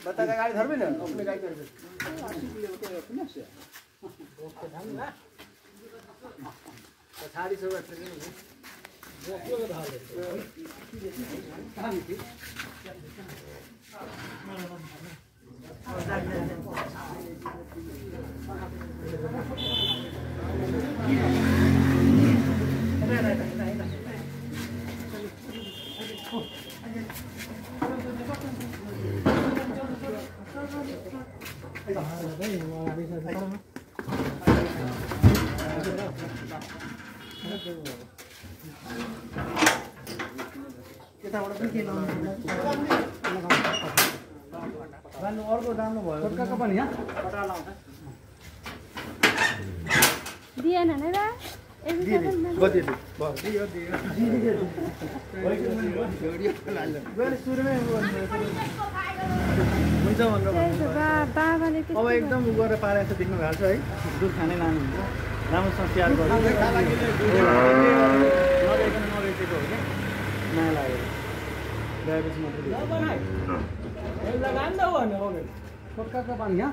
बता का गाड़ी धरबे ना अपने गाड़ी धरबे पछाडी सब ट्रेनिङ बोक्यो धाले कहाँ थियो अर्को राम्रो भयो छोटकाको पनि यहाँ कटा लाउँछ दिएन नि र गति दियो सुरुमै हुन्छ भनेर बाबाले अब एकदम उ गरेर पारेको देख्नु भएको छ है दुध खाने नानी हुन्छ राम्रोसँग स्याहार गर्नु नबेचेको हो क्या नयाँ लागेर डायबिटिस मात्रै छोटकाको पानी यहाँ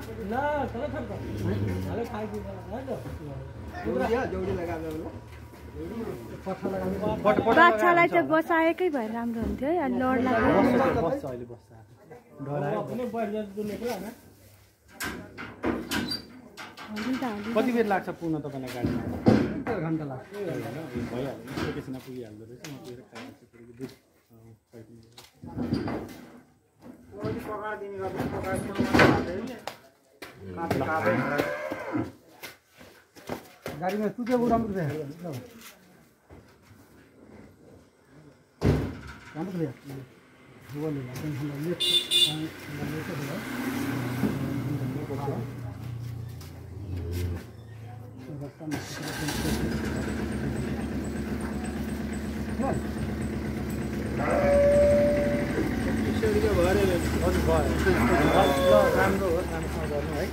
बाछालाई त बसाएकै भए राम्रो हुन्थ्यो है लड कति बेर लाग्छ पुग्न तपाईँलाई गाडीमा 1.5 घन्टा लाग्छ भइहाल्यो एकैछिन पुगिहाल्दो रहेछ म पुगेर गाडीमा तुझे राम्रो राम्रो हो राम्रोसँग गर्नु है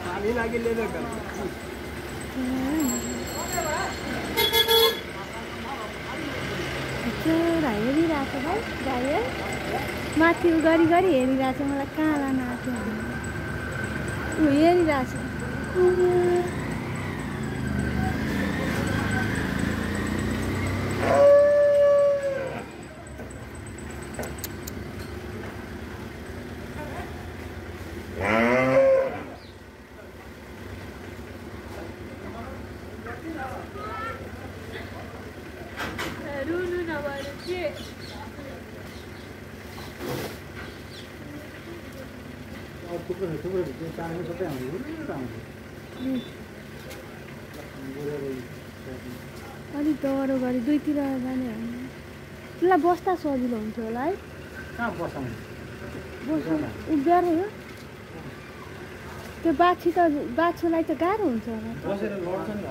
पानी लागि लिएर हेरिरहेको भाइ गाडी माथि गरी गरी हेरिरहेको छ मलाई कहाँ लान आएको ऊ हेरिरहेको छ अलिक डह्रो गरी दुईतिर जाने हो त्यसलाई बस्दा सजिलो हुन्थ्यो होला है कहाँ बस्नु उभिएर हो त्यो बाछुलाई त गाह्रो हुन्छ होला बसेर लड्छ नि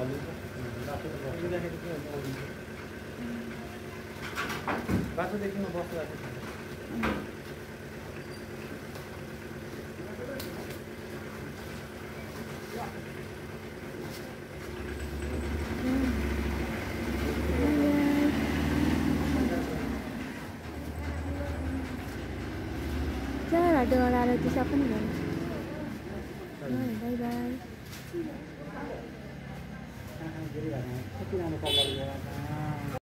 बाछुदेखि बस्दा डराएर त्यसो पनि गर्नु बाई बाई